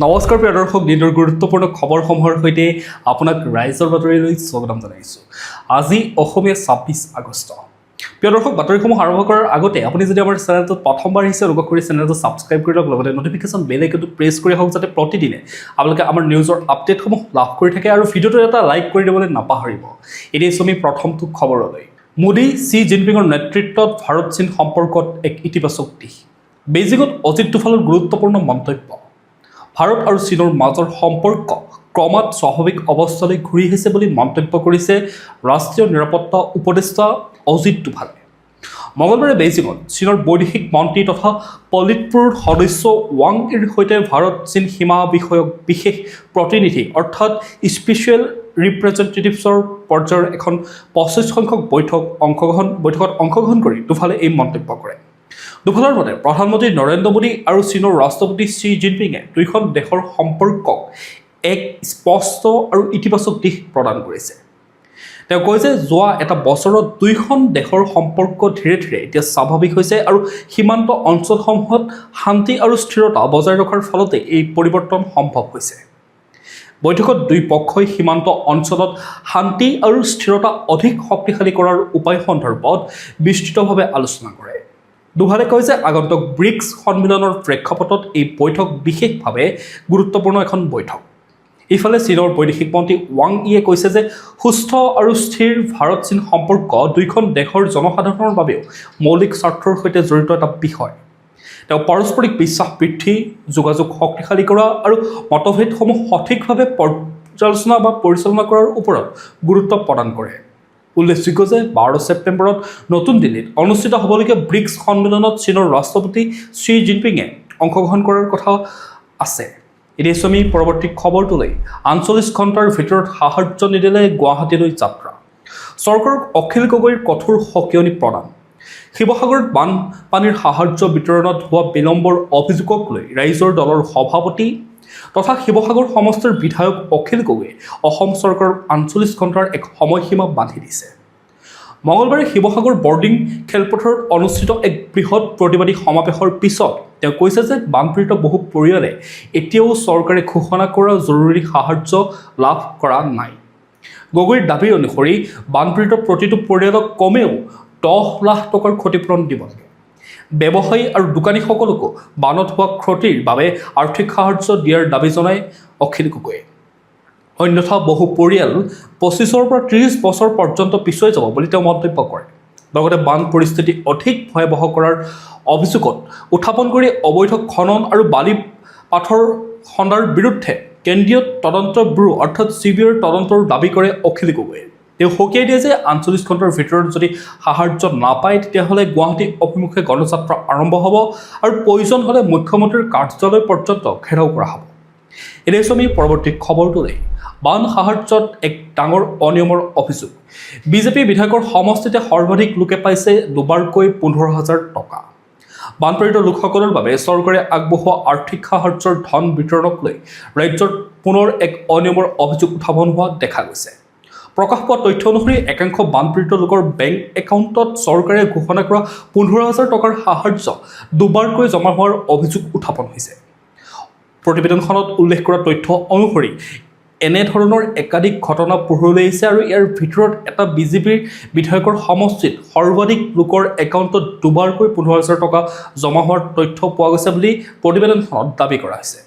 নমস্কাৰ প্ৰিয় দৰ্শক, দিনৰ গুৰুত্বপূৰ্ণ খবৰসমূহৰ সৈতে আপোনাক ৰাইজৰ বাতৰিলৈ স্বাগতম জনাইছোঁ। আজি অসমীয়া 26 আগষ্ট। প্ৰিয় দৰ্শক, বাতৰিসমূহ আৰম্ভ কৰাৰ আগতে আপুনি যদি আমাৰ চেনেলটোত প্ৰথমবাৰ আহিছে অনুগ্ৰহ কৰি চেনেলটো ছাবস্ক্ৰাইব কৰি লওক, লগতে নটিফিকেশ্যন বেল আইকনটো প্ৰেছ কৰি হওক যাতে প্ৰতিদিনে আপোনালোকে আমাৰ নিউজৰ আপডেটসমূহ লাভ কৰি থাকে আৰু ভিডিঅ'টো এটা লাইক কৰি দিবলৈ নাপাহৰিব। এতিয়া আমি প্ৰথমটো খবৰলৈ। মোদী শ্বি জিনপিঙৰ নেতৃত্বত ভাৰত চীন সম্পৰ্কত এক ইতিবাচক দিশ। বেইজিঙত অজিত ডোভালৰ গুৰুত্বপূৰ্ণ মন্তব্য। ভাৰত আৰু চীনৰ মাজৰ সম্পৰ্ক ক্ৰমাৎ স্বাভাৱিক অৱস্থালৈ ঘূৰি আহিছে বুলি মন্তব্য কৰিছে ৰাষ্ট্ৰীয় নিৰাপত্তা উপদেষ্টা অজিত ডোভালে। মঙলবাৰে বেইজিঙত চীনৰ বৈদেশিক মন্ত্ৰী তথা পলিটব্যুৰোৰ সদস্য ৱাং ইৰ সৈতে ভাৰত চীন সীমা বিষয়ক বিশেষ প্ৰতিনিধি অৰ্থাৎ স্পেচিয়েল ৰিপ্ৰেজেণ্টেটিভছৰ পৰ্যায়ৰ এখন 25 সংখ্যক বৈঠকত অংশগ্ৰহণ কৰি ডোভালে এই মন্তব্য কৰে। ডোভালৰ মতে প্ৰধানমন্ত্ৰী নৰেন্দ্ৰ মোদী আৰু চীনৰ ৰাষ্ট্ৰপতি শ্বি জিনপিঙে দুয়োখন দেশৰ সম্পৰ্কক এক স্পষ্ট আৰু ইতিবাচক দিশ প্ৰদান কৰিছে। তেওঁ কয় যে যোৱা এটা বছৰত দুয়োখন দেশৰ সম্পৰ্ক ধীৰে ধীৰে এতিয়া স্বাভাৱিক হৈছে আৰু সীমান্ত অঞ্চলসমূহত শান্তি আৰু স্থিৰতা বজাই ৰখাৰ ফলতে এই পৰিৱৰ্তন সম্ভৱ হৈছে। বৈঠকত দুই পক্ষই সীমান্ত অঞ্চলত শান্তি আৰু স্থিৰতা অধিক শক্তিশালী কৰাৰ উপায় সন্দৰ্ভত বিস্তৃতভাৱে আলোচনা কৰে। ডোভালে কয় যে আগন্তুক ব্ৰিক্স সন্মিলনৰ প্ৰেক্ষাপটত এই বৈঠক বিশেষভাৱে গুৰুত্বপূৰ্ণ এখন বৈঠক। ইফালে চীনৰ বৈদেশিক মন্ত্ৰী ৱাং ইয়ে কৈছে যে সুস্থ আৰু স্থিৰ ভাৰত চীন সম্পৰ্ক দুয়োখন দেশৰ জনসাধাৰণৰ বাবেও মৌলিক স্বাৰ্থৰ সৈতে জড়িত এটা বিষয়। তেওঁ পাৰস্পৰিক বিশ্বাস বৃদ্ধি, যোগাযোগ শক্তিশালী কৰা আৰু মতভেদসমূহ সঠিকভাৱে পৰিচালনা কৰাৰ ওপৰত গুৰুত্ব প্ৰদান কৰে। উল্লেখযোগ্য যে 12 ছেপ্টেম্বৰত নতুন দিল্লীত অনুষ্ঠিত হ'বলগীয়া ব্ৰিক্স সন্মিলনত চীনৰ ৰাষ্ট্ৰপতি শ্বি জিনপিঙে অংশগ্ৰহণ কৰাৰ কথা আছে। এতিয়া আমি পৰৱৰ্তী খবৰটোলৈ। 48 ঘণ্টাৰ ভিতৰত সাহায্য নিদিলে গুৱাহাটীলৈ যাত্ৰা। চৰকাৰক অখিল গগৈৰ কঠোৰ সকিয়নি প্ৰদান। শিৱসাগৰত বানপানীৰ সাহায্য বিতৰণত হোৱা বিলম্বৰ অভিযোগক লৈ ৰাইজৰ দলৰ সভাপতি তথা শিৱসাগৰ সমষ্টিৰ বিধায়ক অখিল গগৈয়ে অসম চৰকাৰৰ 48 ঘণ্টাৰ এক সময়সীমা বান্ধি দিছে। মঙলবাৰে শিৱসাগৰ বৰ্ডিং খেলপথাৰত অনুষ্ঠিত এক বৃহৎ প্ৰতিবাদী সমাৱেশৰ পিছত তেওঁ কৈছে যে বানপীড়িত বহু পৰিয়ালে এতিয়াও চৰকাৰে ঘোষণা কৰা জৰুৰী সাহায্য লাভ কৰা নাই। গগৈৰ দাবী অনুসৰি বানপীড়িত প্ৰতিটো পৰিয়ালক কমেও 10 লাখ টকাৰ ক্ষতিপূৰণ দিব লাগে। ব্যৱসায়ী আৰু দোকানীসকলকো বানত হোৱা ক্ষতিৰ বাবে আৰ্থিক সাহায্য দিয়াৰ দাবী জনায় অখিল গগৈয়ে। অন্যথা বহু পৰিয়াল 25ৰ পৰা 30 বছৰ পৰ্যন্ত পিছুৱাই যাব বুলি তেওঁ মন্তব্য কৰে। লগতে বান পৰিস্থিতি অধিক ভয়াৱহ কৰাৰ অভিযোগত উত্থাপন কৰি অবৈধ খনন আৰু বালি পাথৰ খন্দাৰ বিৰুদ্ধে কেন্দ্ৰীয় তদন্ত ব্যুৰো অৰ্থাৎ CBIৰ তদন্তৰ দাবী কৰে অখিল গগৈয়ে। তেওঁ সকীয়াই দিয়ে যে 48 ঘণ্টাৰ ভিতৰত যদি সাহায্য নাপায় তেতিয়াহ'লে গুৱাহাটী অভিমুখে গণযাত্ৰা আৰম্ভ হ'ব আৰু প্ৰয়োজন হ'লে মুখ্যমন্ত্ৰীৰ কাৰ্যালয় পৰ্যন্ত ঘেৰাও কৰা হ'ব। এতিয়া আমি পৰৱৰ্তী খবৰটোলৈ। বান সাহায্যত এক ডাঙৰ অনিয়মৰ অভিযোগ। বিজেপি বিধায়কৰ সমষ্টিতে সৰ্বাধিক লোকে পাইছে দুবাৰকৈ 15,000 টকা। বানপীড়িত লোকসকলৰ বাবে চৰকাৰে আগবঢ়োৱা আৰ্থিক সাহায্যৰ ধন বিতৰণক লৈ ৰাজ্যত পুনৰ এক অনিয়মৰ অভিযোগ উত্থাপন হোৱা দেখা গৈছে। প্ৰকাশ পোৱা তথ্য অনুসৰি একাংশ বানপীড়িত লোকৰ বেংক একাউণ্টত চৰকাৰে ঘোষণা কৰা 15,000 টকাৰ সাহায্য দুবাৰকৈ জমা হোৱাৰ অভিযোগ উত্থাপন হৈছে। প্ৰতিবেদনখনত উল্লেখ কৰা তথ্য অনুসৰি এনেধৰণৰ একাধিক ঘটনা পোহৰলৈ আহিছে আৰু ইয়াৰ ভিতৰত এটা বিজেপিৰ বিধায়কৰ সমষ্টিত সৰ্বাধিক লোকৰ একাউণ্টত দুবাৰকৈ 15,000 টকা জমা হোৱাৰ তথ্য পোৱা গৈছে বুলি প্ৰতিবেদনখনত দাবী কৰা হৈছে।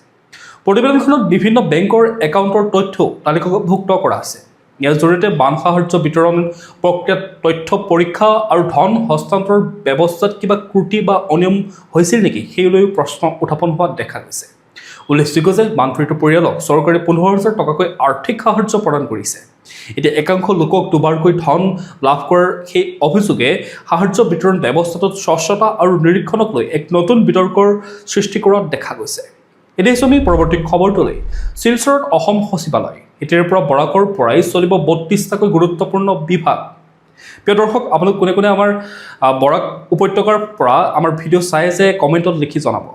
প্ৰতিবেদনখনত বিভিন্ন বেংকৰ একাউণ্টৰ তথ্যও তালিকাভুক্ত কৰা আছে। ইয়াৰ জৰিয়তে বান সাহায্য বিতৰণ প্ৰক্ৰিয়াত তথ্য পৰীক্ষা আৰু ধন হস্তান্তৰ ব্যৱস্থাত কিবা ত্ৰুটি বা অনিয়ম হৈছিল নেকি সেইলৈও প্ৰশ্ন উত্থাপন হোৱা দেখা গৈছে। উল্লেখযোগ্য যে বানপীড়িত পৰিয়ালক চৰকাৰে 15,000 টকাকৈ আৰ্থিক সাহায্য প্ৰদান কৰিছে। এতিয়া একাংশ লোকক দুবাৰকৈ ধন লাভ কৰাৰ সেই অভিযোগে সাহায্য বিতৰণ ব্যৱস্থাটোত স্বচ্ছতা আৰু নিৰীক্ষণক লৈ এক নতুন বিতৰ্কৰ সৃষ্টি কৰা দেখা গৈছে। এতিয়া আমি পৰৱৰ্তী খবৰটোলৈ। শিলচৰত অসম সচিবালয়। এতিয়াৰ পৰা বৰাকৰ পৰাই চলিব 32টাকৈ গুৰুত্বপূৰ্ণ বিভাগ। প্ৰিয় দৰ্শক, আপোনালোক কোনে কোনে আমাৰ বৰাক উপত্যকাৰ পৰা আমাৰ ভিডিঅ' চাই আছে কমেণ্টত লিখি জনাব।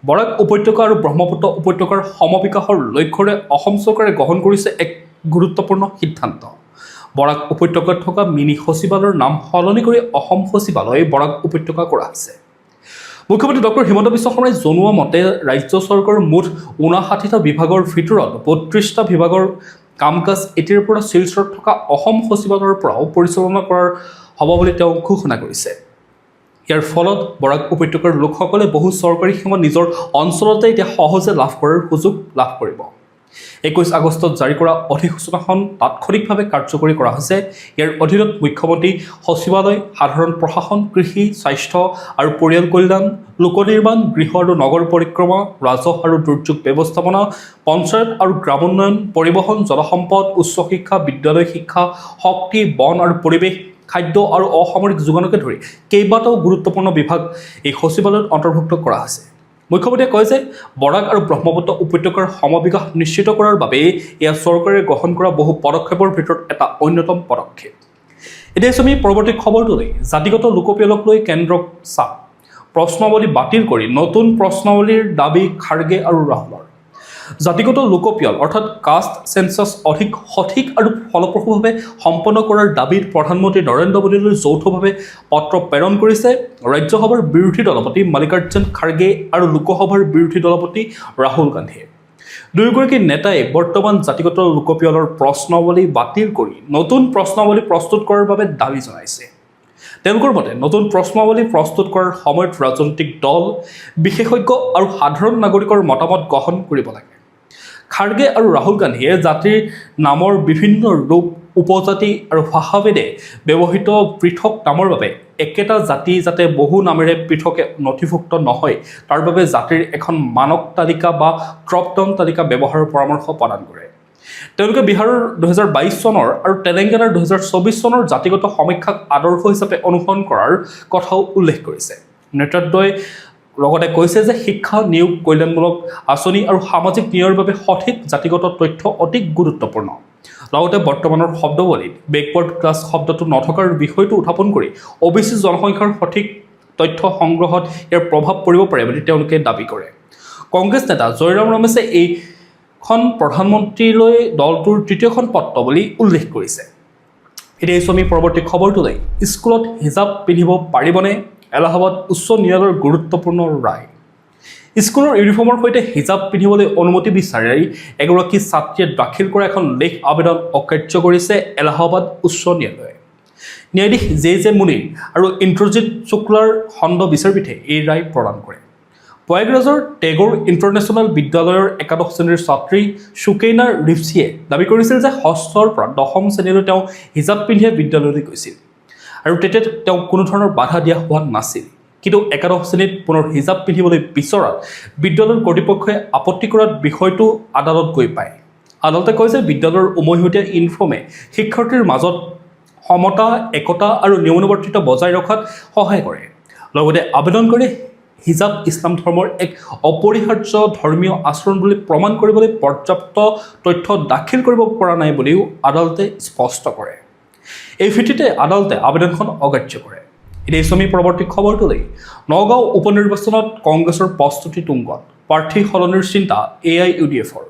বৰাক উপত্যকা আৰু ব্ৰহ্মপুত্ৰ উপত্যকাৰ সমবিকাশৰ লক্ষ্যৰে অসম চৰকাৰে গ্ৰহণ কৰিছে এক গুৰুত্বপূৰ্ণ সিদ্ধান্ত। বৰাক উপত্যকাত থকা মিনি সচিবালয়ৰ নাম সলনি কৰি অসম সচিবালয় বৰাক উপত্যকা কৰা হৈছে। মুখ্যমন্ত্ৰী ডক্টৰ হিমন্ত বিশ্ব শৰ্মাই জনোৱা মতে ৰাজ্য চৰকাৰৰ মুঠ 59টা বিভাগৰ ভিতৰত 32টা বিভাগৰ কাম কাজ এতিয়াৰ পৰা শিলচৰত থকা অসম সচিবালয়ৰ পৰাও পৰিচালনা কৰাৰ হ'ব বুলি তেওঁ ঘোষণা কৰিছে। ইয়াৰ ফলত বৰাক উপত্যকাৰ লোকসকলে বহু চৰকাৰী সেৱা নিজৰ অঞ্চলতে এতিয়া সহজে লাভ কৰাৰ সুযোগ লাভ কৰিব। 21 আগষ্টত জাৰি কৰা অধিসূচনাখন তাৎক্ষণিকভাৱে কাৰ্যকৰী কৰা হৈছে। ইয়াৰ অধীনত মুখ্যমন্ত্ৰী সচিবালয়, সাধাৰণ প্ৰশাসন, কৃষি, স্বাস্থ্য আৰু পৰিয়াল কল্যাণ, লোক নিৰ্মাণ, গৃহ আৰু নগৰ পৰিক্ৰমা, ৰাজহ আৰু দুৰ্যোগ ব্যৱস্থাপনা, পঞ্চায়ত আৰু গ্ৰামোন্নয়ন, পৰিবহণ, জলসম্পদ, উচ্চ শিক্ষা, বিদ্যালয় শিক্ষা, শক্তি, বন আৰু পৰিৱেশ, খাদ্য আৰু অসামৰিক যোগানকে ধৰি কেইবাটাও গুৰুত্বপূৰ্ণ বিভাগ এই সচিবালয়ত অন্তৰ্ভুক্ত কৰা হৈছে। মুখ্যমন্ত্ৰীয়ে কয় যে বৰাক আৰু ব্ৰহ্মপুত্ৰ উপত্যকাৰ সমবিকাশ নিশ্চিত কৰাৰ বাবে এয়া চৰকাৰে গ্ৰহণ কৰা বহু পদক্ষেপৰ ভিতৰত এটা অন্যতম পদক্ষেপ। এতিয়া আমি পৰৱৰ্তী খবৰটোলৈ জাতিগত লোকপিয়লক লৈ কেন্দ্ৰক চাপ, প্ৰশ্নাৱলী বাতিল কৰি নতুন প্ৰশ্নাৱলীৰ দাবী খাৰ্গে আৰু ৰাহুলৰ। জাতিগত লোকপিয়ল অৰ্থাৎ কাষ্ট সেন্সাছ অধিক সঠিক আৰু ফলপ্ৰসূভাৱে সম্পন্ন কৰাৰ দাবীত প্ৰধানমন্ত্ৰী নৰেন্দ্ৰ মোদীলৈ যৌথভাৱে পত্ৰ প্ৰেৰণ কৰিছে ৰাজ্যসভাৰ বিৰোধী দলপতি মল্লিকাৰ্জুন খাৰ্গে আৰু লোকসভাৰ বিৰোধী দলপতি ৰাহুল গান্ধীয়ে। দুয়োগৰাকী নেতাই বৰ্তমান জাতিগত লোকপিয়লৰ প্ৰশ্নাৱলী বাতিল কৰি নতুন প্ৰশ্নাৱলী প্ৰস্তুত কৰাৰ বাবে দাবী জনাইছে। তেওঁলোকৰ মতে নতুন প্ৰশ্নাৱলী প্ৰস্তুত কৰাৰ সময়ত ৰাজনৈতিক দল, বিশেষজ্ঞ আৰু সাধাৰণ নাগৰিকৰ মতামত গ্ৰহণ কৰিব লাগে। খাৰ্গে আৰু ৰাহুল গান্ধীয়ে জাতিৰ নামৰ বিভিন্ন ৰূপ, উপজাতি আৰু ভাষাভেদে ব্যৱহৃত পৃথক নামৰ বাবে একেটা জাতি যাতে বহু নামেৰে পৃথকে নথিভুক্ত নহয় তাৰ বাবে জাতিৰ এখন মানক তালিকা বা ড্ৰপ ডাউন তালিকা ব্যৱহাৰৰ পৰামৰ্শ প্ৰদান কৰে। তেওঁলোকে বিহাৰৰ 2022 চনৰ আৰু তেলেংগানাৰ 2024 চনৰ জাতিগত সমীক্ষাক আদৰ্শ হিচাপে অনুসৰণ কৰাৰ কথাও উল্লেখ কৰিছে। নেতৃত্বই লগতে কৈছে যে শিক্ষা, নিয়োগ, কল্যাণমূলক আঁচনি আৰু সামাজিক ন্যায়ৰ বাবে সঠিক জাতিগত তথ্য অতি গুৰুত্বপূৰ্ণ। লগতে বৰ্তমানৰ শব্দৱলীত বেকৱাৰ্ড ক্লাছ শব্দটো নথকাৰ বিষয়টো উত্থাপন কৰি OBC জনসংখ্যাৰ সঠিক তথ্য সংগ্ৰহত ইয়াৰ প্ৰভাৱ পৰিব পাৰে বুলি তেওঁলোকে দাবী কৰে। কংগ্ৰেছ নেতা জয়ৰাম ৰমেশে এইখন প্ৰধানমন্ত্ৰীলৈ দলটোৰ তৃতীয়খন পত্ৰ বুলি উল্লেখ কৰিছে। এতিয়া আমি পৰৱৰ্তী খবৰটোলৈ। স্কুলত হিজাব পিন্ধিব পাৰিবনে? এলাহাবাদ উচ্চ ন্যায়ালয়ৰ গুৰুত্বপূৰ্ণ ৰায়। স্কুলৰ ইউনিফৰ্মৰ সৈতে হিজাব পিন্ধিবলৈ অনুমতি বিচাৰি এগৰাকী ছাত্ৰীয়ে দাখিল কৰা এখন লেখ আবেদন অকাৰ্য কৰিছে এলাহাবাদ উচ্চ ন্যায়ালয়ে। ন্যায়াধীশ জে মুনিৰ আৰু ইন্দ্ৰজিৎ শুক্লাৰ খণ্ড বিচাৰপীঠে এই ৰায় প্ৰদান কৰে। প্ৰয়াগৰাজৰ টেগোৰ ইণ্টাৰনেশ্যনেল বিদ্যালয়ৰ একাদশ শ্ৰেণীৰ ছাত্ৰী সুকেইনা ৰিপচিয়ে দাবী কৰিছিল যে 6ৰ পৰা 10ম শ্ৰেণীলৈ তেওঁ হিজাব পিন্ধিয়ে বিদ্যালয়লৈ গৈছিল আৰু তেতিয়া তেওঁক কোনো ধৰণৰ বাধা দিয়া হোৱা নাছিল। কিন্তু একাদশ শ্ৰেণীত পুনৰ হিজাব পিন্ধিবলৈ বিচৰাত বিদ্যালয়ৰ কৰ্তৃপক্ষই আপত্তি কৰাত বিষয়টো আদালত গৈ পায়। আদালতে কয় যে বিদ্যালয়ৰ উমৈহতীয়া ইউনিফৰ্মে শিক্ষাৰ্থীৰ মাজত সমতা, একতা আৰু নিয়মানুৱৰ্তিতা বজাই ৰখাত সহায় কৰে। লগতে আবেদনকাৰী হিজাব ইছলাম ধৰ্মৰ এক অপৰিহাৰ্য ধৰ্মীয় আচৰণ বুলি প্ৰমাণ কৰিবলৈ পৰ্যাপ্ত তথ্য দাখিল কৰিব পৰা নাই বুলিও আদালতে স্পষ্ট কৰে। এই ভিত্তিতে আদালতে আবেদনখন অগ্ৰাহ্য কৰে। এতিয়া আমি পৰৱৰ্তী খবৰটোলৈ। নগাঁও উপ নিৰ্বাচনত কংগ্ৰেছৰ প্ৰস্তুতি তুংগত, প্ৰাৰ্থী সলনিৰ চিন্তা AIUDFৰ।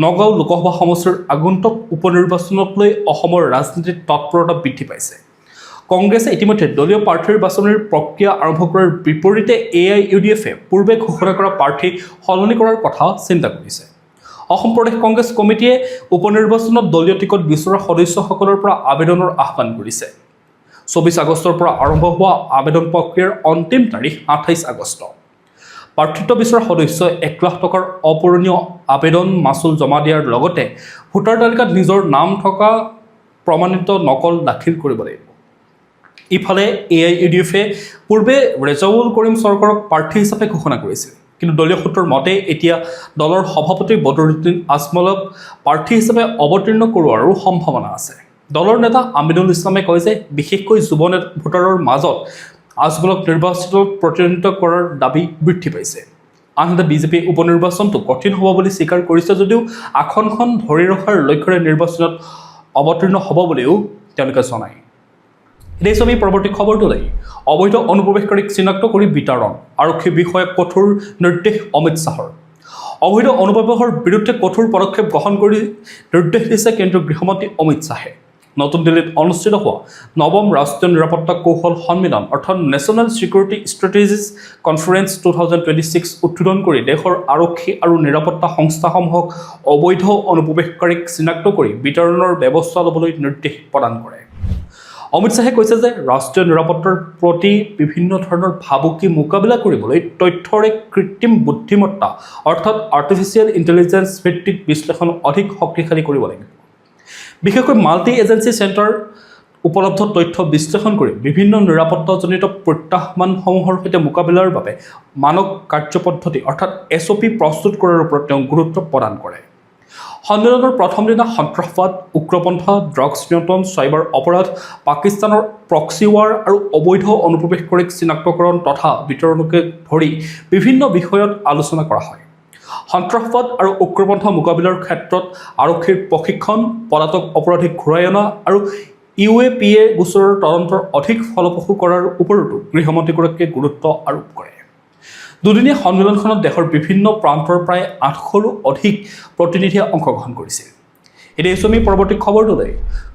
নগাঁও লোকসভা সমষ্টিৰ আগন্তুক উপ নিৰ্বাচনক লৈ অসমৰ ৰাজনীতিত তৎপৰতা বৃদ্ধি পাইছে। কংগ্ৰেছে ইতিমধ্যে দলীয় প্ৰাৰ্থীৰ বাছনিৰ প্ৰক্ৰিয়া আৰম্ভ কৰাৰ বিপৰীতে AIUDFে পূৰ্বে ঘোষণা কৰা প্ৰাৰ্থী সলনি কৰাৰ কথা চিন্তা কৰিছে। অসম প্ৰদেশ কংগ্ৰেছ কমিটিয়ে উপ নিৰ্বাচনত দলীয় টিকট বিচৰা সদস্যসকলৰ পৰা আবেদনৰ আহ্বান কৰিছে। 24 আগষ্টৰ পৰা আৰম্ভ হোৱা আবেদন প্ৰক্ৰিয়াৰ অন্তিম তাৰিখ 28 আগষ্ট। প্ৰাৰ্থিত্ব বিচৰা সদস্যই 1 লাখ টকাৰ অপূৰণীয় আবেদন মাচুল জমা দিয়াৰ লগতে ভোটাৰ তালিকাত নিজৰ নাম থকা প্ৰমাণিত নকল দাখিল কৰিব লাগিব। ইফালে AIUDFে পূৰ্বে ৰেজাউল কৰিম চৰকাৰক প্ৰাৰ্থী হিচাপে ঘোষণা কৰিছিল। কিন্তু দলীয় সূত্ৰৰ মতে এতিয়া দলৰ সভাপতি বদৰুদ্দিন আজমলক প্ৰাৰ্থী হিচাপে অৱতীৰ্ণ কৰোৱাৰো সম্ভাৱনা আছে। দলৰ নেতা আমিনুল ইছলামে কয় যে বিশেষকৈ যুৱ ভোটাৰৰ মাজত আজমলক নিৰ্বাচিতত প্ৰতিদ্বন্দ্বিত কৰাৰ দাবী বৃদ্ধি পাইছে। আনহাতে বিজেপি উপ নিৰ্বাচনটো কঠিন হ'ব বুলি স্বীকাৰ কৰিছে যদিও আসনখন ধৰি ৰখাৰ লক্ষ্যৰে নিৰ্বাচনত অৱতীৰ্ণ হ'ব বুলিও তেওঁলোকে জনায়। এতিয়া আমি পৰৱৰ্তী খবৰটোলৈ। অবৈধ অনুপ্ৰৱেশকাৰীক চিনাক্ত কৰি বিতৰণ, আৰক্ষী বিষয়াক কঠোৰ নিৰ্দেশ অমিত শ্বাহৰ। অবৈধ অনুপ্ৰৱেশৰ বিৰুদ্ধে কঠোৰ পদক্ষেপ গ্ৰহণ কৰি নিৰ্দেশ দিছে কেন্দ্ৰীয় গৃহমন্ত্ৰী অমিত শ্বাহে। নতুন দিল্লীত অনুষ্ঠিত হোৱা নৱম ৰাষ্ট্ৰীয় নিৰাপত্তা কৌশল সন্মিলন অৰ্থাৎ নেশ্যনেল ছিকিউৰিটি ষ্ট্ৰেটেজিজ কনফাৰেন্স 2026 উদ্বোধন কৰি দেশৰ আৰক্ষী আৰু নিৰাপত্তা সংস্থাসমূহক অবৈধ অনুপ্ৰৱেশকাৰীক চিনাক্ত কৰি বিতৰণৰ ব্যৱস্থা ল'বলৈ নিৰ্দেশ প্ৰদান কৰে। অমিত শ্বাহে কৈছে যে ৰাষ্ট্ৰীয় নিৰাপত্তাৰ প্ৰতি বিভিন্ন ধৰণৰ ভাবুকি মোকাবিলা কৰিবলৈ তথ্যৰে কৃত্ৰিম বুদ্ধিমত্তা অৰ্থাৎ আৰ্টিফিচিয়েল ইণ্টেলিজেন্স ভিত্তিক বিশ্লেষণ অধিক শক্তিশালী কৰিব লাগিব। বিশেষকৈ মাল্টি এজেন্সি চেণ্টাৰ উপলব্ধ তথ্য বিশ্লেষণ কৰি বিভিন্ন নিৰাপত্তাজনিত প্ৰত্যাহ্বানসমূহৰ সৈতে মোকাবিলাৰ বাবে মানক কাৰ্যপদ্ধতি অৰ্থাৎ SOP প্ৰস্তুত কৰাৰ ওপৰত তেওঁ গুৰুত্ব প্ৰদান কৰে। সন্মিলনৰ প্ৰথম দিনা সন্ত্ৰাসবাদ, উগ্ৰপন্থা, ড্ৰাগছ নিয়ন্ত্ৰণ, চাইবাৰ অপৰাধ, পাকিস্তানৰ প্ৰক্সি ৱাৰ আৰু অবৈধ অনুপ্ৰৱেশকাৰীক চিনাক্তকৰণ তথা বিতৰণকে ধৰি বিভিন্ন বিষয়ত আলোচনা কৰা হয়। সন্ত্ৰাসবাদ আৰু উগ্ৰপন্থা মোকাবিলাৰ ক্ষেত্ৰত আৰক্ষীৰ প্ৰশিক্ষণ, পলাতক অপৰাধীক ঘূৰাই অনা আৰু UAPA গোচৰৰ তদন্তৰ অধিক ফলপ্ৰসূ কৰাৰ ওপৰতো গৃহমন্ত্ৰীগৰাকীয়ে গুৰুত্ব আৰোপ কৰে। দুদিনীয়া সন্মিলনখনত দেশৰ বিভিন্ন প্ৰান্তৰ প্ৰায় 800ৰো অধিক প্ৰতিনিধিয়ে অংশগ্ৰহণ কৰিছিল। এতিয়া আমি পৰৱৰ্তী খবৰটোলৈ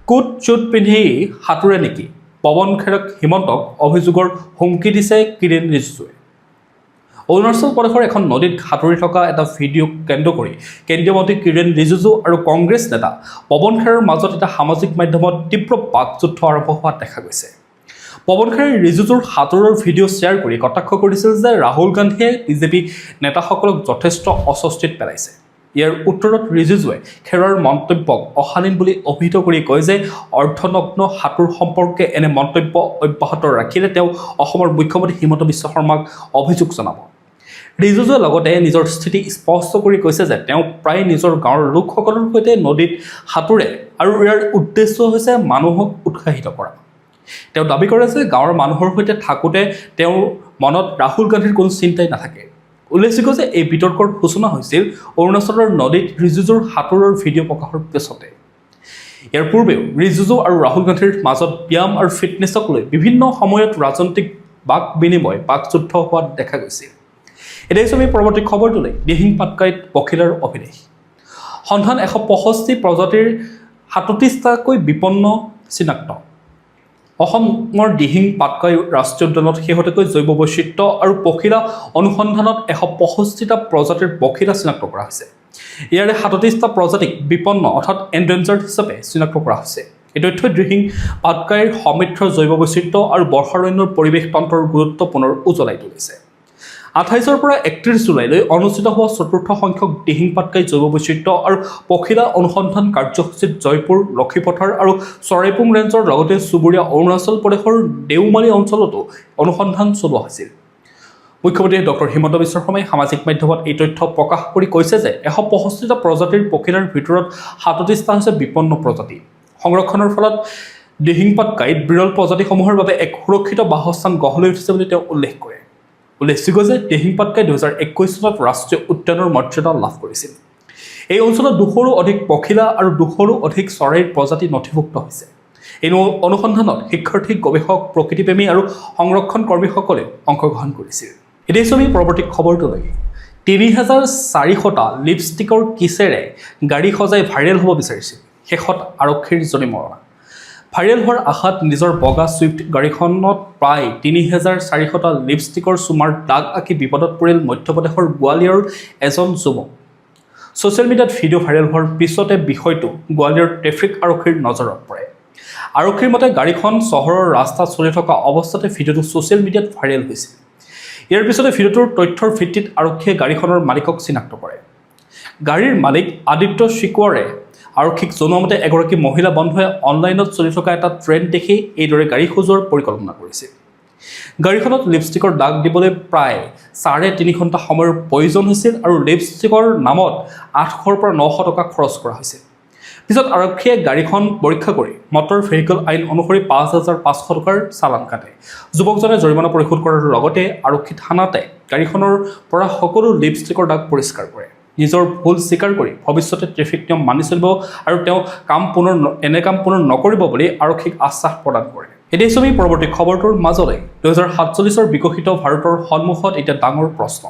কোট চুট পিন্ধি সাঁতোৰে নেকি পৱন খেৰক হিমন্তক অভিযোগৰ হুমকি দিছে কিৰেণ ৰিজিজুৱে। অৰুণাচল প্ৰদেশৰ এখন নদীত সাঁতুৰি থকা এটা ভিডিঅ'ক কেন্দ্ৰ কৰি কেন্দ্ৰীয় মন্ত্ৰী কিৰেণ ৰিজিজু আৰু কংগ্ৰেছ নেতা পৱন খেৰৰ মাজত এটা সামাজিক মাধ্যমত তীব্ৰ বাকযুদ্ধ আৰম্ভ হোৱা দেখা গৈছে। পৱন খেৰে ৰিজিজুৰ সাঁতোৰৰ ভিডিঅ' শ্বেয়াৰ কৰি কটাক্ষ কৰিছিল যে ৰাহুল গান্ধীয়ে বিজেপি নেতাসকলক যথেষ্ট অস্বস্তিত পেলাইছে। ইয়াৰ উত্তৰত ৰিজিজুৱে খেৰৰ মন্তব্যক অশালীন বুলি অভিহিত কৰি কয় যে অৰ্ধনগ্ন সাঁতোৰ সম্পৰ্কে এনে মন্তব্য অব্যাহত ৰাখিলে তেওঁ অসমৰ মুখ্যমন্ত্ৰী হিমন্ত বিশ্ব শৰ্মাক অভিযোগ জনাব। ৰিজিজুৱে লগতে নিজৰ স্থিতি স্পষ্ট কৰি কৈছে যে তেওঁ প্ৰায় নিজৰ গাঁৱৰ লোকসকলৰ সৈতে নদীত সাঁতোৰে আৰু ইয়াৰ উদ্দেশ্য হৈছে মানুহক উৎসাহিত কৰা। তেওঁ দাবী কৰে যে গাঁৱৰ মানুহৰ সৈতে থাকোঁতে তেওঁৰ মনত ৰাহুল গান্ধীৰ কোনো চিন্তাই নাথাকে। উল্লেখযোগ্য যে এই বিতৰ্কৰ সূচনা হৈছিল অৰুণাচলৰ নদীত ৰিজিজুৰ সাঁতোৰৰ ভিডিঅ' প্ৰকাশৰ পিছতে। ইয়াৰ পূৰ্বেও ৰিজিজু আৰু ৰাহুল গান্ধীৰ মাজত ব্যায়াম আৰু ফিটনেছক লৈ বিভিন্ন সময়ত ৰাজনৈতিক বাক বিনিময় বাকযুদ্ধ হোৱা দেখা গৈছিল। এতিয়া আমি পৰৱৰ্তী খবৰটোলৈ দিহিং পাটকাইত পখিলাৰ অভিলেখ। সন্ধান 165 প্ৰজাতিৰ 37টাকৈ বিপন্ন চিনাক্ত। অসমৰ দিহিং পাটকাই ৰাষ্ট্ৰীয় উদ্যানত শেহতীয়াকৈ জৈৱ বৈচিত্ৰ্য আৰু পখিলা অনুসন্ধানত 165টা প্ৰজাতিৰ পখিলা চিনাক্ত কৰা হৈছে। ইয়াৰে 37টা প্ৰজাতিক বিপন্ন অৰ্থাৎ এণ্ডেঞ্জাৰ্ড হিচাপে চিনাক্ত কৰা হৈছে। এই তথ্যই দিহিং পাটকাইৰ সমৃদ্ধ জৈৱ বৈচিত্ৰ্য আৰু বৰ্ষাৰণ্যৰ পৰিৱেশ তন্ত্ৰৰ গুৰুত্ব পুনৰ উজ্বলাই তুলিছে। 28ৰ পৰা 31 জুলাইলৈ অনুষ্ঠিত হোৱা 4ৰ্থ সংখ্যক দিহিং পাটকাই জৈৱ বৈচিত্ৰ্য আৰু পখিলা অনুসন্ধান কাৰ্যসূচীত জয়পুৰ, লক্ষীপথাৰ আৰু চৰাইপুং ৰেঞ্জৰ লগতে চুবুৰীয়া অৰুণাচল প্ৰদেশৰ দেওমালী অঞ্চলতো অনুসন্ধান চলোৱা হৈছিল। মুখ্যমন্ত্ৰী ডক্টৰ হিমন্ত বিশ্ব শৰ্মাই সামাজিক মাধ্যমত এই তথ্য প্ৰকাশ কৰি কৈছে যে 165টা প্ৰজাতিৰ পখিলাৰ ভিতৰত 37টা হৈছে বিপন্ন প্ৰজাতি। সংৰক্ষণৰ ফলত দিহিং পাটকাইত বিৰল প্ৰজাতিসমূহৰ বাবে এক সুৰক্ষিত বাসস্থান গঢ় লৈ উঠিছে বুলি তেওঁ উল্লেখ কৰে। উল্লেখযোগ্য যে দিহিং পাটকাই 2021 চনত ৰাষ্ট্ৰীয় উদ্যানৰ মৰ্যাদা লাভ কৰিছিল। এই অঞ্চলত 200ৰো অধিক পখিলা আৰু 200ৰো অধিক চৰাইৰ প্ৰজাতি নথিভুক্ত হৈছে। এই অনুসন্ধানত শিক্ষাৰ্থী, গৱেষক, প্ৰকৃতিপ্ৰেমী আৰু সংৰক্ষণ কৰ্মীসকলে অংশগ্ৰহণ কৰিছিল। এতিয়া আমি পৰৱৰ্তী খবৰটোলৈ 3400টা লিপষ্টিকৰ কিচেৰে গাড়ী সজাই ভাইৰেল হ'ব বিচাৰিছিল। শেষত আৰক্ষীৰ জৰিমনা। ভাইৰেল হোৱাৰ আশাত নিজৰ বগা ছুইফ্ট গাড়ীখনত প্ৰায় 3400টা লিপষ্টিকৰ চুমাৰ দাগ আঁকি বিপদত পৰিল মধ্যপ্ৰদেশৰ গোৱালিয়ৰৰ এজন যুৱক। ছ'চিয়েল মিডিয়াত ভিডিঅ' ভাইৰেল হোৱাৰ পিছতে বিষয়টো গোৱালিয়ৰ ট্ৰেফিক আৰক্ষীৰ নজৰত পৰে। আৰক্ষীৰ মতে গাড়ীখন চহৰৰ ৰাস্তাত চলি থকা অৱস্থাতে ভিডিঅ'টো ছ'চিয়েল মিডিয়াত ভাইৰেল হৈছিল। ইয়াৰ পিছতে ভিডিঅ'টোৰ তথ্যৰ ভিত্তিত আৰক্ষীয়ে গাড়ীখনৰ মালিকক চিনাক্ত কৰে। গাড়ীৰ মালিক আদিত্য চিকোৱাৰে আৰক্ষীক জনোৱা মতে এগৰাকী মহিলা বন্ধুৱে অনলাইনত চলি থকা এটা ট্ৰেণ্ড দেখি এইদৰে গাড়ী সজোৱাৰ পৰিকল্পনা কৰিছিল। গাড়ীখনত লিপষ্টিকৰ দাগ দিবলৈ প্ৰায় 3.5 ঘণ্টা সময়ৰ প্ৰয়োজন হৈছিল আৰু লিপষ্টিকৰ নামত 800ৰ পৰা 900 টকা খৰচ কৰা হৈছিল। পিছত আৰক্ষীয়ে গাড়ীখন পৰীক্ষা কৰি মটৰ ভেহিকল আইন অনুসৰি 5500 টকাৰ চালান কাটে। যুৱকজনে জৰিমনা পৰিশোধ কৰাৰ লগতে আৰক্ষী থানাতে গাড়ীখনৰ পৰা সকলো লিপষ্টিকৰ দাগ পৰিষ্কাৰ কৰে। নিজৰ ভুল স্বীকাৰ কৰি ভৱিষ্যতে ট্ৰেফিক নিয়ম মানি চলিব আৰু তেওঁ এনে কাম পুনৰ নকৰিব বুলি আৰক্ষীক আশ্বাস প্ৰদান কৰে। এতিয়া আমি পৰৱৰ্তী খবৰটোৰ মাজলৈ 2047ৰ বিকশিত ভাৰতৰ সন্মুখত এতিয়া ডাঙৰ প্ৰশ্ন।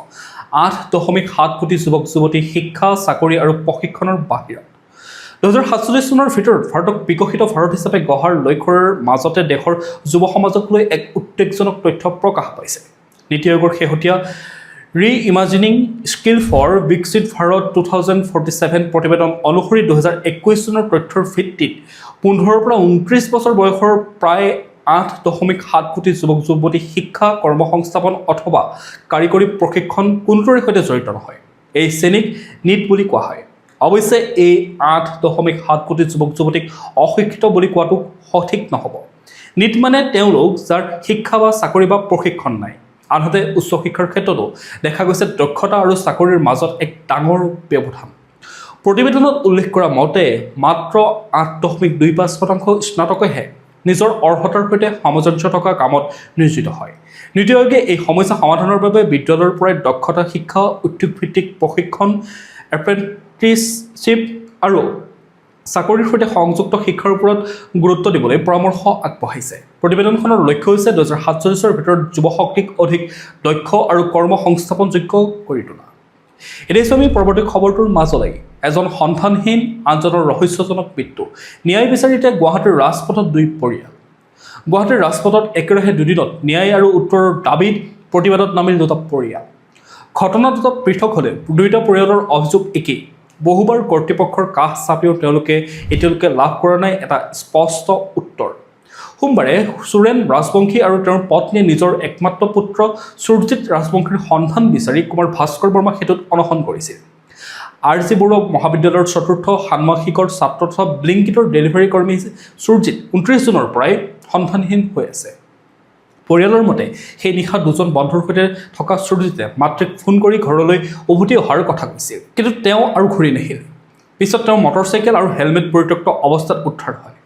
8.7 কোটি যুৱক যুৱতী শিক্ষা, চাকৰি আৰু প্ৰশিক্ষণৰ বাহিৰত। 2047 চনৰ ভিতৰত ভাৰতক বিকশিত ভাৰত হিচাপে গঢ়াৰ লক্ষ্যৰ মাজতে দেশৰ যুৱ সমাজক লৈ এক উদ্বেগজনক তথ্য প্ৰকাশ পাইছে। নীতি আয়োগৰ শেহতীয়া ৰি-ইমাজিনিং স্কিল ফৰ বিকশিত ভাৰত 2047 প্ৰতিবেদন অনুসৰি 2021 চনৰ তথ্যৰ ভিত্তিত 15 পৰা 29 বছৰ বয়সৰ প্ৰায় 8.7 কোটি যুৱক যুৱতী শিক্ষা, কৰ্মসংস্থাপন অথবা কাৰিকৰী প্ৰশিক্ষণ কোনোটোৰে সৈতে জড়িত নহয়। এই শ্ৰেণীক নিট বুলি কোৱা হয়। অৱশ্যে এই 8.7 কোটি যুৱক যুৱতীক অশিক্ষিত বুলি কোৱাটো সঠিক নহ'ব। নিট মানে তেওঁলোক যাৰ শিক্ষা বা চাকৰি বা প্ৰশিক্ষণ নাই। আনহাতে উচ্চ শিক্ষাৰ ক্ষেত্ৰতো দেখা গৈছে দক্ষতা আৰু চাকৰিৰ মাজত এক ডাঙৰ ব্যৱধান। প্ৰতিবেদনত উল্লেখ কৰা মতে মাত্ৰ 8.25% স্নাতকেহে নিজৰ অৰ্হতাৰ সৈতে সামঞ্জস্য থকা কামত নিয়োজিত হয়। নীতি আয়োগে এই সমস্যা সমাধানৰ বাবে বিদ্যালয়ৰ পৰাই দক্ষতা শিক্ষা, উদ্যোগভিত্তিক প্ৰশিক্ষণ, এপ্ৰেণ্টিছশ্বিপ আৰু চাকৰিৰ সৈতে সংযুক্ত শিক্ষাৰ ওপৰত গুৰুত্ব দিবলৈ পৰামৰ্শ আগবঢ়াইছে। প্ৰতিবেদনখনৰ লক্ষ্য হৈছে 2047 চনৰ ভিতৰত যুৱশক্তিক অধিক দক্ষ আৰু কৰ্মসংস্থাপনযোগ্য কৰি তোলা। এতিয়া আমি পৰৱৰ্তী খবৰটোৰ মাজলৈ এজন সন্ধানহীন আনজনৰ ৰহস্যজনক মৃত্যু। ন্যায় বিচাৰি এতিয়া গুৱাহাটীৰ ৰাজপথত দুই পৰিয়াল। গুৱাহাটীৰ ৰাজপথত একেৰাহে দুদিনত ন্যায় আৰু উত্তৰৰ দাবীত প্ৰতিবাদত নামিল দুটা পৰিয়াল। ঘটনা দুটা পৃথক হ'লেও দুয়োটা পৰিয়ালৰ অভিযোগ একেই। বহুবাৰ কৰ্তৃপক্ষৰ কাষ চাপিও তেওঁলোকে এতিয়ালৈকে লাভ কৰা নাই এটা স্পষ্ট উত্তৰ। সোমবাৰে সুৰেন ৰাজবংশী আৰু তেওঁৰ পত্নীয়ে নিজৰ একমাত্ৰ পুত্ৰ সুৰজিৎ ৰাজবংশীৰ সন্ধান বিচাৰি কুমাৰ ভাস্কৰ বৰ্মা সেতুত অনশন কৰিছিল। RG বৰুৱা মহাবিদ্যালয়ৰ চতুৰ্থ ষান্মাসিকৰ ছাত্ৰ তথা ব্লিংকিটৰ ডেলিভাৰী কৰ্মী সুৰজিৎ 29 জুনৰ পৰাই সন্ধানহীন হৈ আছে। পৰিয়ালৰ মতে সেই নিশা দুজন বন্ধুৰ সৈতে থকা সুৰজিতে মাতৃক ফোন কৰি ঘৰলৈ উভতি অহাৰ কথা কৈছিল, কিন্তু তেওঁ আৰু ঘূৰি নাহিল। পিছত তেওঁ মটৰচাইকেল আৰু হেলমেট পৰিত্যক্ত অৱস্থাত উদ্ধাৰ হয়।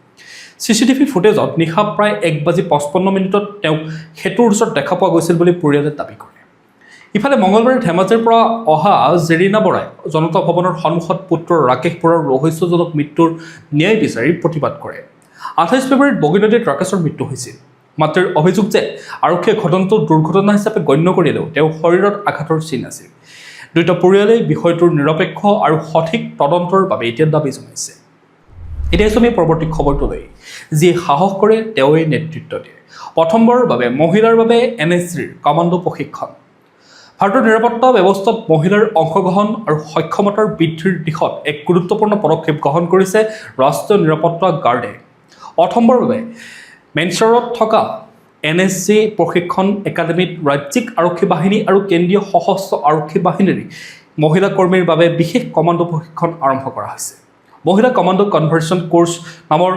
CCTV ফুটেজত নিশা প্ৰায় 1:55 তেওঁক সেতুৰ ওচৰত দেখা পোৱা গৈছিল বুলি পৰিয়ালে দাবী কৰে। ইফালে মঙলবাৰে ধেমাজিৰ পৰা অহা জেৰিনা বৰাই জনতা ভৱনৰ সন্মুখত পুত্ৰ ৰাকেশ বৰাৰ ৰহস্যজনক মৃত্যুৰ ন্যায় বিচাৰি প্ৰতিবাদ কৰে। 28 ফেব্ৰুৱাৰীত বগীনদীত ৰাকেশৰ মৃত্যু হৈছিল। মাতৃৰ অভিযোগ যে আৰক্ষীয়ে ঘটনাটো দুৰ্ঘটনা হিচাপে গণ্য কৰিলেও তেওঁৰ শৰীৰত আঘাতৰ চিন আছিল। দুয়োটা পৰিয়ালেই বিষয়টোৰ নিৰপেক্ষ আৰু সঠিক তদন্তৰ বাবে এতিয়া দাবী জনাইছে। এতিয়া আমি পৰৱৰ্তী খবৰটোলৈ। যিয়ে সাহস কৰে তেওঁই নেতৃত্ব দিয়ে। প্ৰথমবাৰৰ বাবে মহিলাৰ বাবে NSGৰ কমাণ্ডো প্ৰশিক্ষণ। ভাৰতৰ নিৰাপত্তা ব্যৱস্থাত মহিলাৰ অংশগ্ৰহণ আৰু সক্ষমতাৰ বৃদ্ধিৰ দিশত এক গুৰুত্বপূৰ্ণ পদক্ষেপ গ্ৰহণ কৰিছে ৰাষ্ট্ৰীয় নিৰাপত্তা গাৰ্ডে। প্ৰথমবাৰৰ বাবে মেনচাৰত থকা NSG প্ৰশিক্ষণ একাডেমীত ৰাজ্যিক আৰক্ষী বাহিনী আৰু কেন্দ্ৰীয় সশস্ত্ৰ আৰক্ষী বাহিনীৰ মহিলা কৰ্মীৰ বাবে বিশেষ কমাণ্ডো প্ৰশিক্ষণ আৰম্ভ কৰা হৈছে। মহিলা কমাণ্ডো কনভাৰ্চন কোৰ্চ নামৰ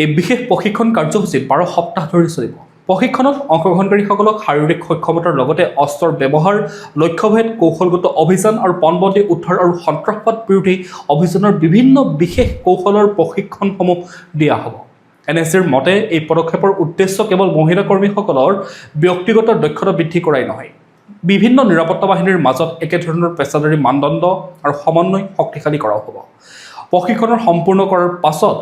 এই বিশেষ প্ৰশিক্ষণ কাৰ্যসূচী 12 সপ্তাহ ধৰি চলিব। প্ৰশিক্ষণত অংশগ্ৰহণকাৰীসকলক শাৰীৰিক সক্ষমতাৰ লগতে অস্ত্ৰৰ ব্যৱহাৰ, লক্ষ্যভেদ, কৌশলগত অভিযান আৰু পণবন্দী উদ্ধাৰ আৰু সন্ত্ৰাসবাদ বিৰোধী অভিযানৰ বিভিন্ন বিশেষ কৌশলৰ প্ৰশিক্ষণসমূহ দিয়া হ'ব। NSGৰ মতে এই পদক্ষেপৰ উদ্দেশ্য কেৱল মহিলা কৰ্মীসকলৰ ব্যক্তিগত দক্ষতা বৃদ্ধি কৰাই নহয়, বিভিন্ন নিৰাপত্তা বাহিনীৰ মাজত একেধৰণৰ পেছাদাৰী মানদণ্ড আৰু সমন্বয় শক্তিশালী কৰাও হ'ব। প্ৰশিক্ষণৰ সম্পূৰ্ণ কৰাৰ পাছত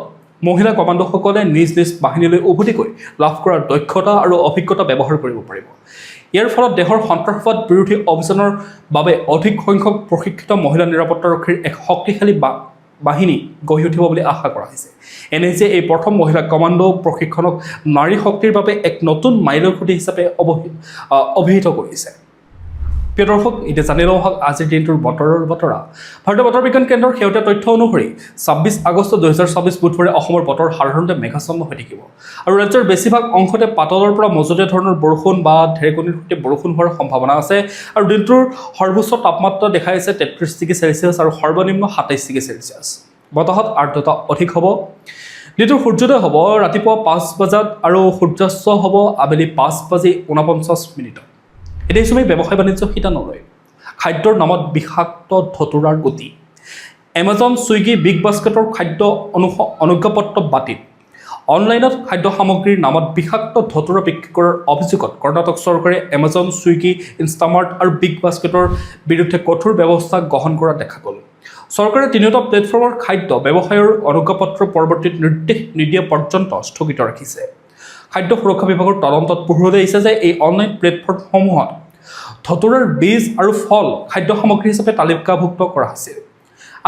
মহিলা কমাণ্ডোসকলে নিজ নিজ বাহিনীলৈ উভতি গৈ লাভ কৰা দক্ষতা আৰু অভিজ্ঞতা ব্যৱহাৰ কৰিব পাৰিব। ইয়াৰ ফলত দেশৰ সন্ত্ৰাসবাদ বিৰোধী অভিযানৰ বাবে অধিক সংখ্যক প্ৰশিক্ষিত মহিলা নিৰাপত্তাৰক্ষীৰ এক শক্তিশালী বাহিনী গঢ়ি উঠিব বুলি আশা কৰা হৈছে। NSGয়ে এই প্ৰথম মহিলা কমাণ্ডো প্ৰশিক্ষণক নাৰী শক্তিৰ বাবে এক নতুন মাইলৰ খুঁটি হিচাপে অভিহিত কৰিছে। প্ৰিয় দৰ্শক, এতিয়া জানি লওঁ হওক আজিৰ দিনটোৰ বতৰৰ বতৰা। ভাৰতীয় বতৰ বিজ্ঞান কেন্দ্ৰৰ শেহতীয়া তথ্য অনুসৰি 26 আগষ্ট 2024 বুধবাৰে অসমৰ বতৰ সাধাৰণতে মেঘাচ্ছন্ন হৈ থাকিব আৰু ৰাজ্যৰ বেছিভাগ অংশতে পাতলৰ পৰা মজলীয়া ধৰণৰ বৰষুণ বা ঢেৰেকনিৰ সৈতে বৰষুণ হোৱাৰ সম্ভাৱনা আছে আৰু দিনটোৰ সৰ্বোচ্চ তাপমাত্ৰা দেখাইছে 33 ডিগ্ৰী চেলছিয়াছ আৰু সৰ্বনিম্ন 27 ডিগ্ৰী চেলছিয়াছ। বতাহত আৰ্দ্ৰতা অধিক হ'ব। দিনটোৰ সূৰ্যোদয় হ'ব ৰাতিপুৱা 5 বজাত আৰু সূৰ্যাস্ত হ'ব আবেলি 5:49। এতিয়া তুমি ব্যৱসায় বাণিজ্য শিতানলৈ। খাদ্যৰ নামত বিষাক্ত ধতুৰাৰ গতি। এমাজন, ছুইগি, বিগ বাস্কেটৰ খাদ্য অনুজ্ঞাপত্ৰ বাতিল। অনলাইনত খাদ্য সামগ্ৰীৰ নামত বিষাক্ত ধতুৰা বিক্ৰী কৰাৰ অভিযোগত কৰ্ণাটক চৰকাৰে এমাজন, ছুইগি, ইনষ্টামাৰ্ট আৰু বিগ বাস্কেটৰ বিৰুদ্ধে কঠোৰ ব্যৱস্থা গ্ৰহণ কৰা দেখা গ'ল। চৰকাৰে তিনিওটা প্লেটফৰ্মৰ খাদ্য ব্যৱসায়ৰ অনুজ্ঞাপত্ৰ পৰৱৰ্তী নিৰ্দেশ নিদিয়া পৰ্যন্ত স্থগিত ৰাখিছে। খাদ্য সুৰক্ষা বিভাগৰ তদন্তত পোহৰলৈ আহিছে যে এই অনলাইন প্লেটফৰ্মসমূহত ধতুৰাৰ বীজ আৰু ফল খাদ্য সামগ্ৰী হিচাপে তালিকাভুক্ত কৰা হৈছিল।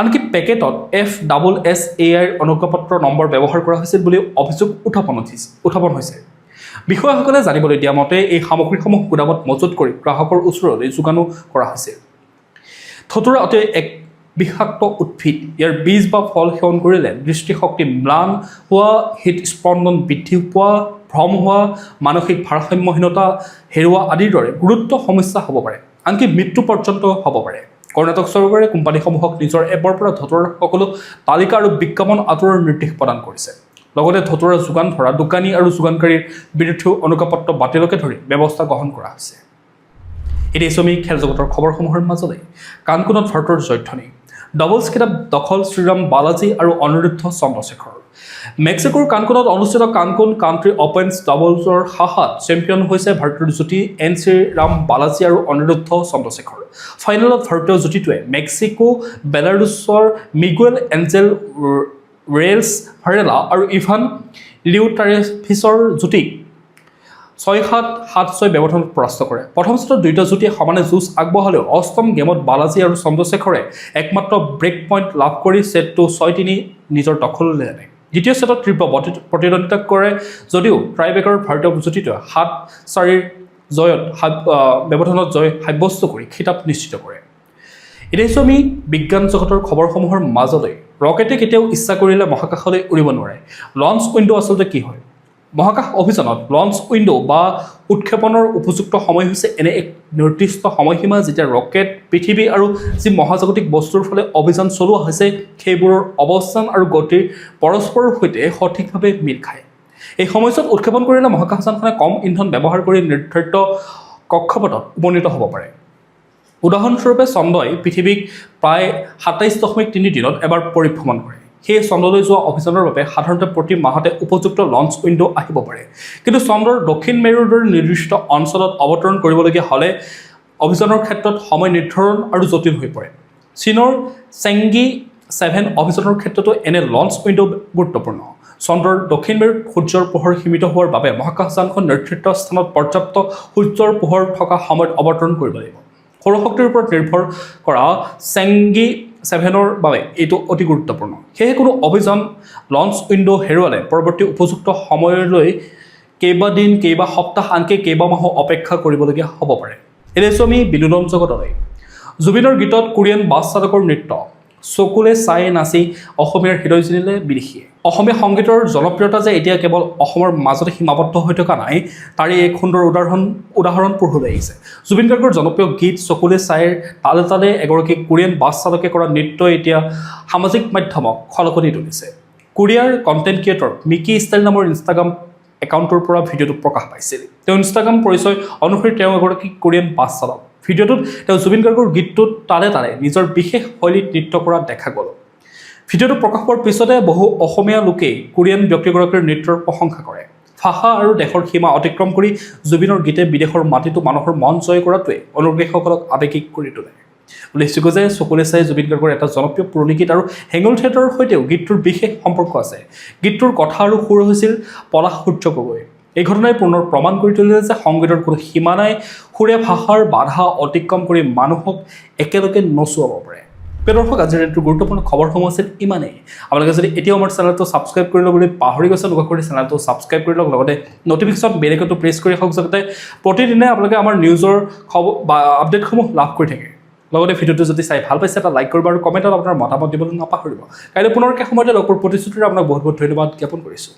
আনকি পেকেটত FSSAIৰ অনুজ্ঞাপত্ৰ নম্বৰ ব্যৱহাৰ কৰা হৈছিল বুলি অভিযোগ উত্থাপন হৈছে। বিষয়াসকলে জানিবলৈ দিয়া মতে এই সামগ্ৰীসমূহ গুদামত মজুত কৰি গ্ৰাহকৰ ওচৰলৈ যোগানো কৰা হৈছিল। ধতুৰা অতি এক বিষাক্ত উদ্ভিদ। ইয়াৰ বীজ বা ফল সেৱন কৰিলে দৃষ্টিশক্তি ম্লান হোৱা, হৃদস্পন্দন বৃদ্ধি পোৱা, ভ্ৰম হোৱা, মানসিক ভাৰসাম্যহীনতা হেৰুওৱা আদিৰ দৰে গুৰুতৰ সমস্যা হ'ব পাৰে, আনকি মৃত্যু পৰ্যন্ত হ'ব পাৰে। কৰ্ণাটক চৰকাৰে কোম্পানীসমূহক নিজৰ এপৰ পৰা ধতুৰাৰ সকলো তালিকা আৰু বিজ্ঞাপন আঁতৰোৱাৰ নিৰ্দেশ প্ৰদান কৰিছে। লগতে ধতুৰা যোগান ধৰা দোকানী আৰু যোগানকাৰীৰ বিৰুদ্ধেও অনুজ্ঞাপত্ৰ বাতিলকে ধৰি ব্যৱস্থা গ্ৰহণ কৰা হৈছে। এতিয়া আমি খেল জগতৰ খবৰসমূহৰ মাজতে কানকুনত ভাৰতৰ জয়ধ্বনি। ডাবলছ খিতাপ দখল শ্ৰীৰাম বালাজী আৰু অনিৰুদ্ধ চন্দ্ৰশেখৰ। মেক্সিকোৰ কানকুনত অনুষ্ঠিত কানকুন কাণ্ট্ৰি অপেন্স ডাবলছৰ শাখাত চেম্পিয়ন হৈছে ভাৰতীয় যুটি শ্ৰীৰাম বালাজী আৰু অনিৰুদ্ধ চন্দ্ৰশেখৰ। ফাইনেলত ভাৰতীয় যুটিটোৱে মেক্সিকো বেলাৰুছৰ মিগুৱেল এঞ্জেল ৰেলছ ভাৰেলা আৰু ইভান লিউটাৰেভিছৰ যুটিক 6-7, 7-6 ব্যৱধানত পৰাস্ত কৰে। প্ৰথম ছেটত দুয়োটা যুটিয়ে সমানে যুঁজ আগবঢ়ালেও অষ্টম গেমত বালাজী আৰু চন্দ্ৰশেখৰে একমাত্ৰ ব্ৰেক পইণ্ট লাভ কৰি ছেটটো 6-3 নিজৰ দখললৈ আনে। দ্বিতীয় ছেটত তীব্ৰ প্ৰতিদ্বন্দ্বিতা কৰে যদিও ট্ৰাইবেকাৰ ভাৰতীয় যুটিটোৱে 7-4 ব্যৱধানত জয় সাব্যস্ত কৰি খিতাপ নিশ্চিত কৰে। এতিয়া আমি বিজ্ঞান জগতৰ খবৰসমূহৰ মাজলৈ ৰকেটে কেতিয়াও ইচ্ছা কৰিলে মহাকাশলৈ উৰিব নোৱাৰে। লঞ্চ উইণ্ডো আচলতে কি হয়? মহাকাশ অভিযানত লঞ্চ উইণ্ডো বা উৎক্ষেপণৰ উপযুক্ত সময় হৈছে এনে এক নিৰ্দিষ্ট সময়সীমা যেতিয়া ৰকেট, পৃথিৱী আৰু যি মহাজাগতিক বস্তুৰ ফালে অভিযান চলোৱা হৈছে সেইবোৰৰ অৱস্থান আৰু গতিৰ পৰস্পৰৰ সৈতে সঠিকভাৱে মিল খায়। এই সময়ছোৱাত উৎক্ষেপণ কৰিলে মহাকাশযানখনে কম ইন্ধন ব্যৱহাৰ কৰি নিৰ্ধাৰিত কক্ষপথত উপনীত হ'ব পাৰে। উদাহৰণস্বৰূপে চন্দ্ৰই পৃথিৱীক প্ৰায় 27.3 দিনত এবাৰ পৰিভ্ৰমণ কৰে। সেই চন্দ্ৰলৈ যোৱা অভিযানৰ বাবে সাধাৰণতে প্ৰতি মাহতে উপযুক্ত লঞ্চ উইণ্ডো আহিব পাৰে। কিন্তু চন্দ্ৰৰ দক্ষিণ মেৰুৰ দৰে নিৰ্দিষ্ট অঞ্চলত অৱতৰণ কৰিবলগীয়া হ'লে অভিযানৰ ক্ষেত্ৰত সময় নিৰ্ধাৰণ আৰু জটিল হৈ পৰে। চীনৰ চেংগি 7 অভিযানৰ ক্ষেত্ৰতো এনে লঞ্চ উইণ্ডো গুৰুত্বপূৰ্ণ। চন্দ্ৰৰ দক্ষিণ মেৰুত সূৰ্যৰ পোহৰ সীমিত হোৱাৰ বাবে মহাকাশযানখন নিৰ্দিষ্ট স্থানত পৰ্যাপ্ত সূৰ্যৰ পোহৰ থকা সময়ত অৱতৰণ কৰিব লাগিব। সৌৰশক্তিৰ ওপৰত নিৰ্ভৰ কৰা চেংগি 7ৰ বাবে এইটো অতি গুৰুত্বপূৰ্ণ। সেয়েহে কোনো অভিযান লঞ্চ উইণ্ডো হেৰুৱালে পৰৱৰ্তী উপযুক্ত সময়লৈ কেইবাদিন, কেইবা সপ্তাহ, আনকি কেইবামাহো অপেক্ষা কৰিবলগীয়া হ'ব পাৰে। এতিয়া আমি বিনোদন জগতলৈ। জুবিনৰ গীতত কোৰিয়ান বাছ চালকৰ নৃত্য চকুলে চাই নাচি অসমীয়াৰ হৃদয় জিনিলে বিদেশীয়ে। অসমীয়া সংগীতৰ জনপ্ৰিয়তা যে এতিয়া কেৱল অসমৰ মাজতে সীমাবদ্ধ হৈ থকা নাই, তাৰে এক সুন্দৰ উদাহৰণ পোহৰলৈ আহিছে। জুবিন গাৰ্গৰ জনপ্ৰিয় গীত চকুলে চাইৰ তালে তালে এগৰাকী কোৰিয়ান বাছ চালকে কৰা নৃত্যই এতিয়া সামাজিক মাধ্যমক খলকনি তুলিছে। কোৰিয়াৰ কণ্টেণ্ট ক্ৰিয়েটৰ মিকি ষ্টাইল নামৰ ইনষ্টাগ্ৰাম একাউণ্টৰ পৰা ভিডিঅ'টো প্ৰকাশ পাইছিল। তেওঁ ইনষ্টাগ্ৰাম পৰিচয় অনুসৰি তেওঁ এগৰাকী কোৰিয়ান বাছ চালক। ভিডিঅ'টোত তেওঁ জুবিন গাৰ্গৰ গীতটোত তালে তালে নিজৰ বিশেষ শৈলীত নৃত্য কৰা দেখা গ'ল। ভিডিঅ'টো প্ৰকাশ পোৱাৰ পিছতে বহু অসমীয়া লোকেই কোৰিয়ান ব্যক্তিগৰাকীৰ নৃত্যৰ প্ৰশংসা কৰে। ভাষা আৰু দেশৰ সীমা অতিক্ৰম কৰি জুবিনৰ গীতে বিদেশৰ মাটিতো মানুহৰ মন জয় কৰাটোৱে অনুৰাগীসকলক আৱেগিক কৰি তোলে। উল্লেখযোগ্য যে চকুলে চাই জুবিন গাৰ্গৰ এটা জনপ্ৰিয় পুৰণি গীত আৰু হেঙুল থিয়েটাৰৰ সৈতেও গীতটোৰ বিশেষ সম্পৰ্ক আছে। গীতটোৰ কথা আৰু সুৰ হৈছিল পলাশ সূৰ্য গগৈ। এই ঘটনাই পুনৰ প্ৰমাণ কৰি তুলিলে যে সংগীতৰ কোনো সীমা নাই, সুৰে ভাষাৰ বাধা অতিক্ৰম কৰি মানুহক একেলগে নচুৱাব পাৰে। প্ৰিয় দৰ্শক, আজিৰ এইটো গুৰুত্বপূৰ্ণ খবৰসমূহ আছিল ইমানেই। আপোনালোকে যদি এতিয়াও আমাৰ চেনেলটো ছাবস্ক্ৰাইব কৰি ল'বলৈ পাহৰি গৈছে, অনুগ্ৰহ কৰি চেনেলটো ছাবস্ক্ৰাইব কৰি লওক, লগতে নটিফিকেশ্যন বেল আইকনটো প্ৰেছ কৰি ৰাখক যাতে প্ৰতিদিনে আপোনালোকে আমাৰ নিউজৰ খবৰ বা আপডেটসমূহ লাভ কৰি থাকে। লগতে ভিডিঅ'টো যদি চাই ভাল পাইছে এটা লাইক কৰিব আৰু কমেণ্টত আপোনাৰ মতামত দিবলৈ নাপাহৰিব। কাইলৈ পুনৰ একে সময়তে লগ পোৱাৰ প্ৰতিশ্ৰুতিৰে আপোনাক বহুত বহুত ধন্যবাদ জ্ঞাপন কৰিছোঁ।